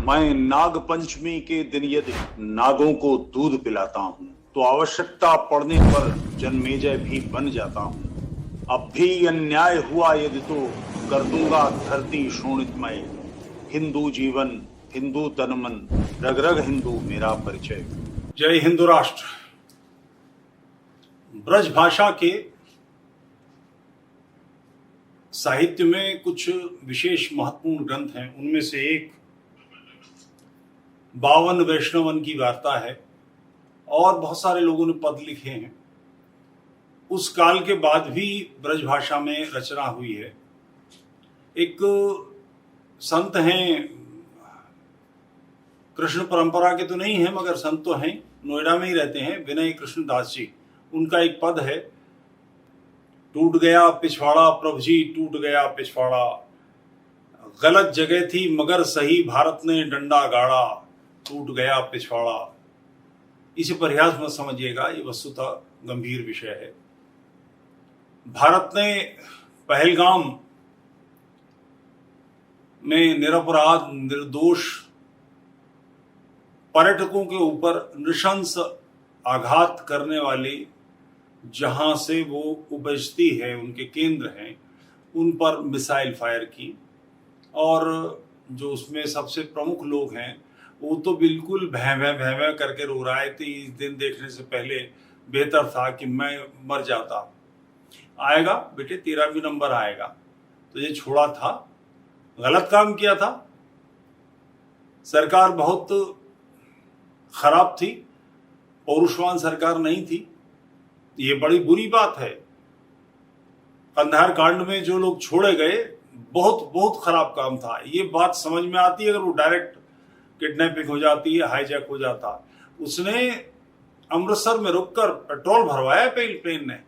मैं नाग पंचमी के दिन यदि नागों को दूध पिलाता हूँ तो आवश्यकता पड़ने पर जन्मेजय भी बन जाता हूँ। अब भी अन्याय हुआ यदि तो कर दूंगा धरती शोणितमय। हिंदू जीवन, हिंदू तन मन, रग रग हिंदू मेरा परिचय। जय हिंदू राष्ट्र। ब्रज भाषा के साहित्य में कुछ विशेष महत्वपूर्ण ग्रंथ हैं। उनमें से एक 52 वैष्णवन की वार्ता है और बहुत सारे लोगों ने पद लिखे हैं। उस काल के बाद भी ब्रज भाषा में रचना हुई है। एक संत हैं, कृष्ण परंपरा के तो नहीं हैं मगर संत तो हैं, नोएडा में ही रहते हैं, विनय कृष्ण दास जी। उनका एक पद है, टूट गया पिछवाड़ा प्रभु जी, टूट गया पिछवाड़ा, गलत जगह थी मगर सही भारत ने डंडा गाड़ा, टूट गया पिछवाड़ा। इसे परिहास मत समझिएगा, ये वस्तुतः गंभीर विषय है। भारत ने पहलगाम में निरपराध निर्दोष पर्यटकों के ऊपर नृशंस आघात करने वाली, जहां से वो उपजती है, उनके केंद्र हैं, उन पर मिसाइल फायर की। और जो उसमें सबसे प्रमुख लोग हैं वो तो बिल्कुल भैं भैं भैं भैं करके रो रहा है। इस दिन देखने से पहले बेहतर था कि मैं मर जाता। आएगा बेटे, तेरा भी नंबर आएगा। तो ये छोड़ा था, गलत काम किया था। सरकार बहुत खराब थी, पौरुषवान सरकार नहीं थी। ये बड़ी बुरी बात है। कंधार कांड में जो लोग छोड़े गए, बहुत बहुत खराब काम था। ये बात समझ में आती है अगर वो डायरेक्ट किडनैपिंग हो जाती है, हाईजैक हो जाता। उसने अमृतसर में रुककर पेट्रोल भरवाया प्लेन ने।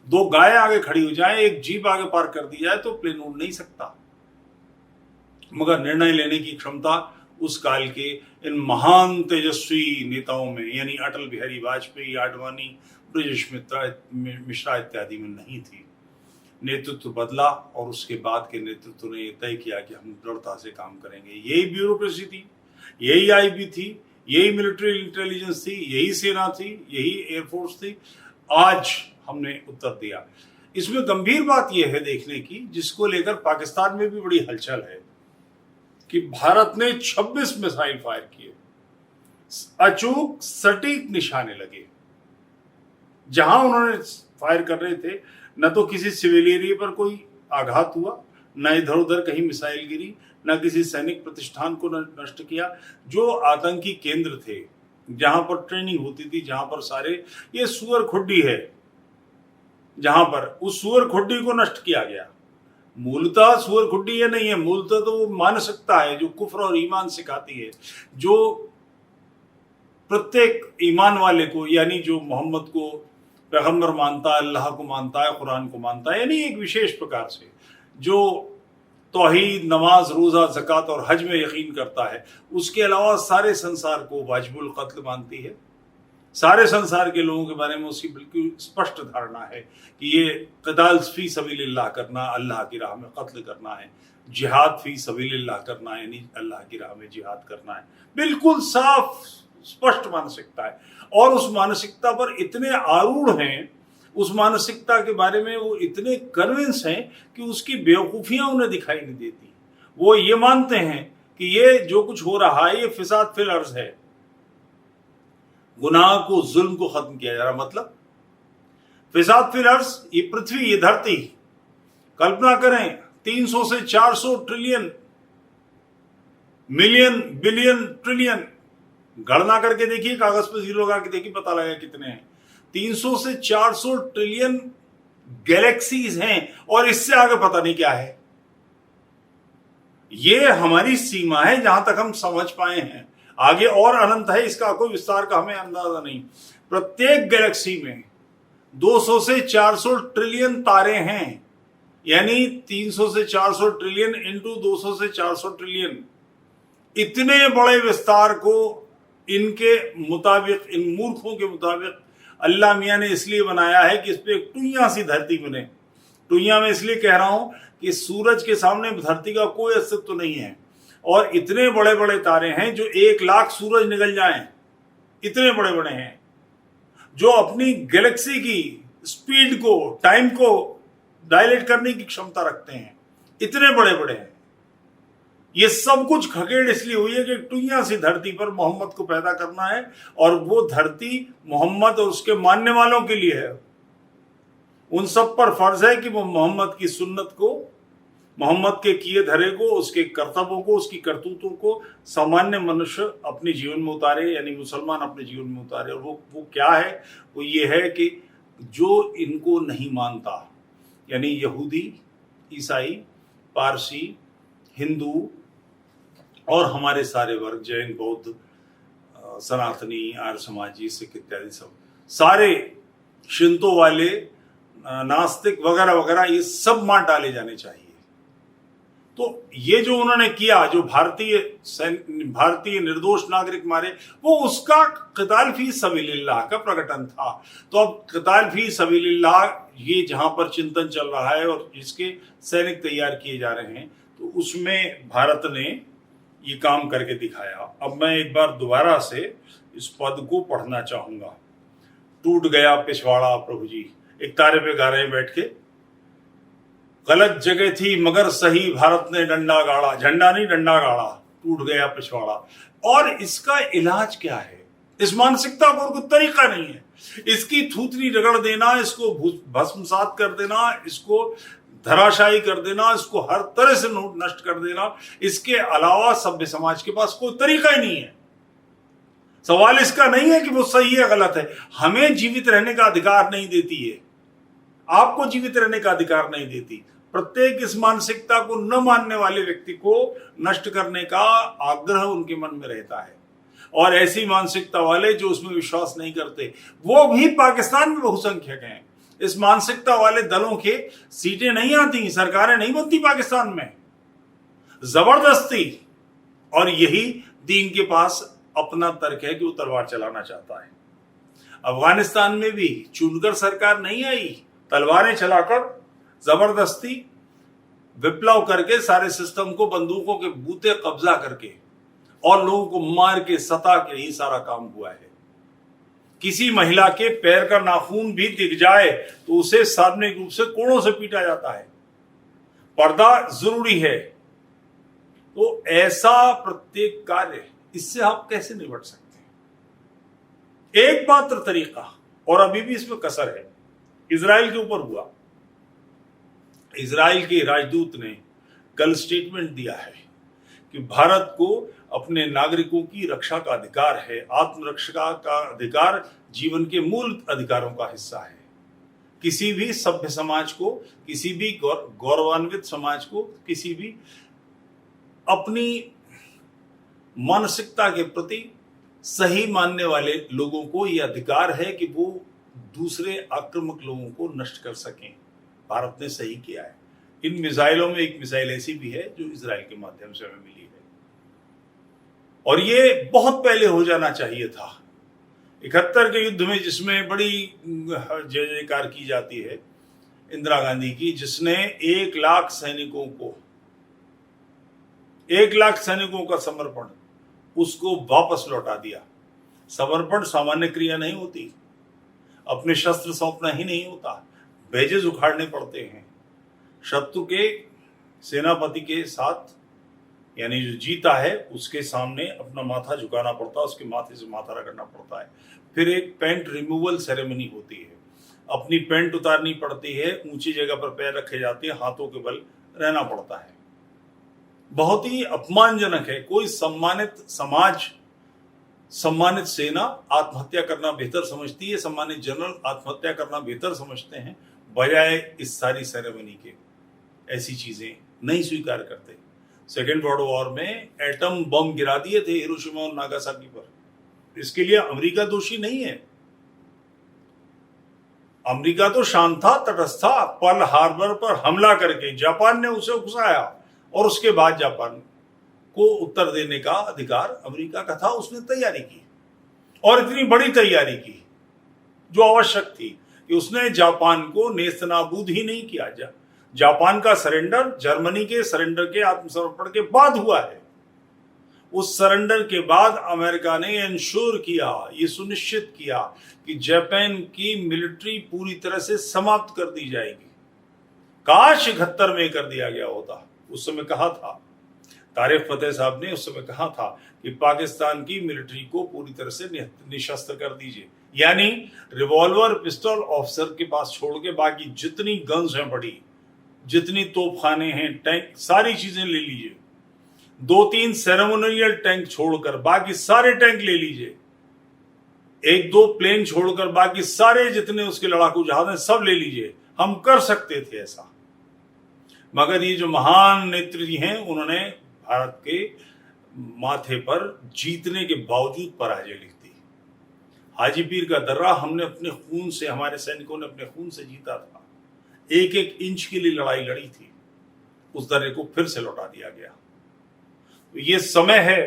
2 गाय आगे खड़ी हो जाए, एक जीप आगे पार्क कर दी जाए तो प्लेन उड़ नहीं सकता। मगर निर्णय लेने की क्षमता उस काल के इन महान तेजस्वी नेताओं में, यानी अटल बिहारी वाजपेयी, आडवाणी, ब्रजेश मिश्रा इत्यादि में नहीं थी। नेतृत्व बदला और उसके बाद के नेतृत्व ने तय किया कि हम दृढ़ता से काम करेंगे। यही ब्यूरोक्रेसी थी, यही आईबी थी, यही मिलिट्री इंटेलिजेंस थी, यही सेना थी, यही एयरफोर्स थी। आज हमने उत्तर दिया। इसमें गंभीर बात यह है देखने की, जिसको लेकर पाकिस्तान में भी बड़ी हलचल है, कि भारत ने 26 मिसाइल फायर किए, अचूक सटीक निशाने लगे। जहां उन्होंने फायर कर रहे थे, न तो किसी सिविल एरिया पर कोई आघात हुआ, न इधर उधर कहीं मिसाइल गिरी, न किसी सैनिक प्रतिष्ठान को नष्ट किया। जो आतंकी केंद्र थे, जहां पर ट्रेनिंग होती थी, जहां पर सारे, ये सुअर खुड्डी है, जहां पर उस सुअर खुड्डी को नष्ट किया गया। मूलतः सुअर खुड्डी ये नहीं है, मूलतः तो वो मानसिकता है जो कुफ्र और ईमान सिखाती है, जो प्रत्येक ईमान वाले को, यानी जो मोहम्मद को पैगंबर मानता है, अल्लाह को मानता है, कुरान को मानता है, यानी एक विशेष प्रकार से जो तौहीद, नमाज, रोजा, ज़कात और हज में यकीन करता है, उसके अलावा सारे संसार को वाजिबुल कत्ल मानती है। सारे संसार के लोगों के बारे में उसकी बिल्कुल स्पष्ट धारणा है कि ये क़िताल फी सबीलिल्लाह करना, अल्लाह की राह में कत्ल करना है, जिहाद फी सबीलिल्लाह करना, यानी अल्लाह की राह में जिहाद करना है। बिल्कुल साफ स्पष्ट मानसिकता है। और उस मानसिकता पर इतने आरूढ़ हैं, उस मानसिकता के बारे में वो इतने कन्विंस हैं कि उसकी बेवकूफ़ियाँ उन्हें दिखाई नहीं देती। वो ये मानते हैं कि ये जो कुछ हो रहा है ये फिसाद फिल अर्ज़ है, गुनाह को, जुल्म को खत्म किया जा रहा। मतलब फिसाद फिल अर्ज़, ये पृथ्वी, ये धरती, कल्पना करें 300 से 400 ट्रिलियन, मिलियन, बिलियन, ट्रिलियन, गणना करके देखिए, कागज पर जीरो लगा के देखिए, पता लगा कितने हैं। 300 से 400 ट्रिलियन गैलेक्सीज हैं और इससे आगे पता नहीं क्या है। ये हमारी सीमा है जहां तक हम समझ पाए हैं। आगे और अनंत है, इसका कोई विस्तार का हमें अंदाजा नहीं। प्रत्येक गैलेक्सी में 200 से 400 ट्रिलियन तारे हैं, यानी 300 से 400 ट्रिलियन इंटू 200 से 400 ट्रिलियन। इतने बड़े विस्तार को इनके मुताबिक, इन मूर्खों के मुताबिक, अल्लाह मियाँ ने इसलिए बनाया है कि इस पर एक टुइयां सी धरती बने। टुइयां मैं इसलिए कह रहा हूं कि सूरज के सामने धरती का कोई अस्तित्व नहीं है। और इतने बड़े बड़े तारे हैं जो 1 लाख सूरज निकल जाएं, इतने बड़े बड़े हैं, जो अपनी गैलेक्सी की स्पीड को, टाइम को डायलेट करने की क्षमता रखते हैं, इतने बड़े बड़े हैं। ये सब कुछ खगेड़ इसलिए हुई है कि टुइयां सी धरती पर मोहम्मद को पैदा करना है, और वो धरती मोहम्मद और उसके मानने वालों के लिए है। उन सब पर फर्ज है कि वो मोहम्मद की सुन्नत को, मोहम्मद के किए धरे को, उसके कर्तव्यों को, उसकी करतूतों को सामान्य मनुष्य अपने जीवन में उतारे, यानी मुसलमान अपने जीवन में उतारे। और वो क्या है? वो ये है कि जो इनको नहीं मानता, यानी यहूदी, ईसाई, पारसी, हिंदू और हमारे सारे वर्ग, जैन, बौद्ध, सनातनी, आर्य समाजी, सिख इत्यादि, सब सारे शिंतो वाले, नास्तिक वगैरह वगैरह, ये सब मार डाले जाने चाहिए। तो ये जो उन्होंने किया, जो भारतीय निर्दोष नागरिक मारे, वो उसका क़िताल फी सबीलिल्लाह का प्रकटन था। तो अब क़िताल फी सबीलिल्लाह ये जहां पर चिंतन चल रहा है और जिसके सैनिक तैयार किए जा रहे हैं, तो उसमें भारत ने ये काम करके दिखाया। अब मैं एक बार दोबारा से इस पद को पढ़ना चाहूंगा। टूट गया पिछवाड़ा प्रभु जी, एक तारे पे गा रहे हैं बैठ के। गलत जगह थी मगर सही, भारत ने डंडा गाड़ा, झंडा नहीं डंडा गाड़ा, टूट गया पिछवाड़ा। और इसका इलाज क्या है? इस मानसिकता को कोई तरीका नहीं है। इसकी थूथनी रगड़ देना, इसको भस्मसात कर देना, इसको धराशायी कर देना, इसको हर तरह से नष्ट कर देना, इसके अलावा सभ्य समाज के पास कोई तरीका ही नहीं है। सवाल इसका नहीं है कि वो सही है गलत है। हमें जीवित रहने का अधिकार नहीं देती है, आपको जीवित रहने का अधिकार नहीं देती। प्रत्येक इस मानसिकता को न मानने वाले व्यक्ति को नष्ट करने का आग्रह उनके मन में रहता है। और ऐसी मानसिकता वाले जो उसमें विश्वास नहीं करते, वो भी पाकिस्तान में बहुसंख्यक हैं। इस मानसिकता वाले दलों के सीटें नहीं आती, सरकारें नहीं बनती पाकिस्तान में, जबरदस्ती। और यही दीन के पास अपना तर्क है कि वो तलवार चलाना चाहता है। अफगानिस्तान में भी चुनकर सरकार नहीं आई, तलवारें चलाकर जबरदस्ती विप्लव करके सारे सिस्टम को बंदूकों के बूते कब्जा करके और लोगों को मार के सता के ही सारा काम हुआ है। किसी महिला के पैर का नाखून भी दिख जाए तो उसे सार्वजनिक रूप से कोड़ों से पीटा जाता है। पर्दा जरूरी है। तो ऐसा प्रत्येक कार्य, इससे आप कैसे निपट सकते हैं? एक मात्र तरीका, और अभी भी इसमें कसर है, इजराइल के ऊपर हुआ। इजराइल के राजदूत ने कल स्टेटमेंट दिया है कि भारत को अपने नागरिकों की रक्षा का अधिकार है। आत्मरक्षा का अधिकार जीवन के मूल अधिकारों का हिस्सा है। किसी भी सभ्य समाज को, किसी भी गौरवान्वित समाज को, किसी भी अपनी मानसिकता के प्रति सही मानने वाले लोगों को यह अधिकार है कि वो दूसरे आक्रामक लोगों को नष्ट कर सकें। भारत ने सही किया है। इन मिसाइलों में एक मिसाइल ऐसी भी है जो इजराइल के माध्यम से हमें मिली है, और ये बहुत पहले हो जाना चाहिए था। 71 के युद्ध में, जिसमें बड़ी जय जयकार की जाती है इंदिरा गांधी की, जिसने 1 लाख सैनिकों को, 1 लाख सैनिकों का समर्पण, उसको वापस लौटा दिया। समर्पण सामान्य क्रिया नहीं होती, अपने शस्त्र सौंपना ही नहीं होता, बैजेस उखाड़ने पड़ते हैं। शत्रु के सेनापति के साथ, यानी जो जीता है उसके सामने अपना माथा झुकाना पड़ता है, उसके माथे से माथा रगड़ना पड़ता है। फिर एक पैंट रिमूवल सेरेमनी होती है, अपनी पैंट उतारनी पड़ती है, ऊंची जगह पर पैर रखे जाते हैं, हाथों के बल रहना पड़ता है। बहुत ही अपमानजनक है। कोई सम्मानित समाज, सम्मानित सेना आत्महत्या करना बेहतर समझती है, सम्मानित जनरल आत्महत्या करना बेहतर समझते हैं, बजाय इस सारी सेरेमनी के। ऐसी चीजें नहीं स्वीकार करते। सेकेंड वर्ल्ड वॉर में एटम बम गिरा दिए थे हिरोशिमा और नागासाकी पर। इसके लिए अमेरिका दोषी नहीं है। अमेरिका तो शांत था, तटस्थ था। पर्ल हार्बर पर हमला करके जापान ने उसे उकसाया, और उसके बाद जापान को उत्तर देने का अधिकार अमेरिका का था। उसने तैयारी की, और इतनी बड़ी तैयारी की जो आवश्यक थी कि उसने जापान को नेस्तनाबूद ही नहीं किया। जापान का सरेंडर जर्मनी के सरेंडर के, आत्मसमर्पण के बाद हुआ है। उस सरेंडर के बाद अमेरिका ने इंश्योर किया, ये सुनिश्चित किया कि जापान की मिलिट्री पूरी तरह से समाप्त कर दी जाएगी। काश 71 में कर दिया गया होता। उस समय कहा था तारिक फतेह साहब ने, उस समय कहा था कि पाकिस्तान की मिलिट्री को पूरी तरह से निशस्त्र कर दीजिए, यानी रिवॉल्वर पिस्टल ऑफिसर के पास छोड़ के बाकी जितनी गन्स हैं बड़ी, जितनी तोपखाने हैं, टैंक, सारी चीजें ले लीजिए। 2-3 सेरेमोनियल टैंक छोड़कर बाकी सारे टैंक ले लीजिए। 1-2 प्लेन छोड़कर बाकी सारे जितने उसके लड़ाकू जहाज हैं सब ले लीजिए। हम कर सकते थे ऐसा, मगर ये जो महान नेत्री हैं उन्होंने भारत के माथे पर जीतने के बावजूद पराजय लिख दी। हाजी पीर का दर्रा हमने अपने खून से, हमारे सैनिकों ने अपने खून से जीता था। 1-1 इंच के लिए लड़ाई लड़ी थी, उस दर्रे को फिर से लौटा दिया गया। ये समय है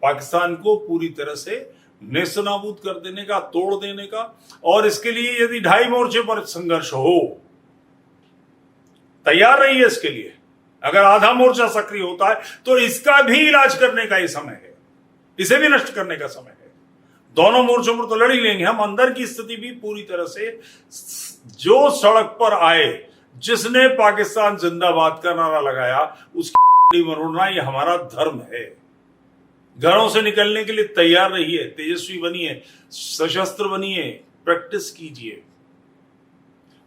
पाकिस्तान को पूरी तरह से नेस्तनाबूद कर देने का, तोड़ देने का। और इसके लिए यदि 2.5 मोर्चे पर संघर्ष हो, तैयार रहिए इसके लिए। अगर आधा मोर्चा सक्रिय होता है तो इसका भी इलाज करने का ही समय है, इसे भी नष्ट करने का समय है। दोनों मोर्चों पर तो लड़ ही लेंगे हम। अंदर की स्थिति भी पूरी तरह से, जो सड़क पर आए, जिसने पाकिस्तान जिंदाबाद का नारा लगाया, उसकी मरोड़ना ये हमारा धर्म है। घरों से निकलने के लिए तैयार रहिए, तेजस्वी बनिए, सशस्त्र बनिए, प्रैक्टिस कीजिए।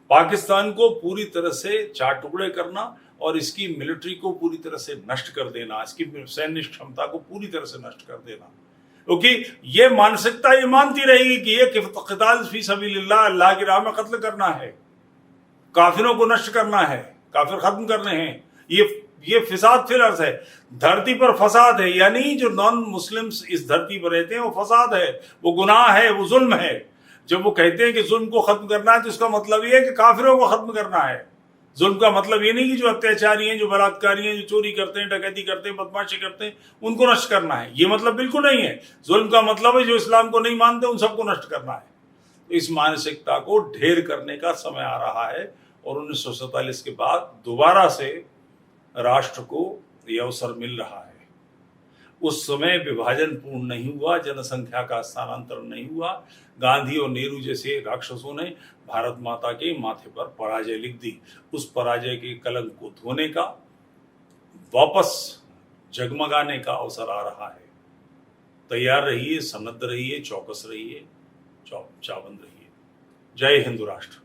पाकिस्तान को पूरी तरह से 4 टुकड़े करना और इसकी मिलिट्री को पूरी तरह से नष्ट कर देना, इसकी सैन्य क्षमता को पूरी तरह से नष्ट कर देना, क्योंकि ये मानसिकता ये मानती रहेगी कि ये क़िताल फी सबीलिल्लाह, अल्लाह की राह में कत्ल करना है, काफिरों को नष्ट करना है, काफिर खत्म करने हैं। ये फिसाद फिल अर्ज़ है, धरती पर फसाद है, यानी जो नॉन मुस्लिम्स इस धरती पर रहते हैं वो फसाद है, वो गुनाह है, वो जुल्म है। जब वो कहते हैं कि जुल्म को खत्म करना है तो इसका मतलब ये है कि काफिरों को खत्म करना है। जुल्म का मतलब ये नहीं कि जो अत्याचारी हैं, जो बलात्कारी हैं, जो चोरी करते हैं, डकैती करते हैं, बदमाशी करते हैं, उनको नष्ट करना है, ये मतलब बिल्कुल नहीं है। जुल्म का मतलब है जो इस्लाम को नहीं मानते उन सबको नष्ट करना है। तो इस मानसिकता को ढेर करने का समय आ रहा है और 1947 के बाद दोबारा से राष्ट्र को यह अवसर मिल रहा है। उस समय विभाजन पूर्ण नहीं हुआ, जनसंख्या का स्थानांतरण नहीं हुआ। गांधी और नेहरू जैसे राक्षसों ने भारत माता के माथे पर पराजय लिख दी। उस पराजय के कलंक को धोने का, वापस जगमगाने का अवसर आ रहा है। तैयार रहिए, सन्नद्ध रहिए, चौकस रहिए, चाबंद रहिए। जय हिंद राष्ट्र।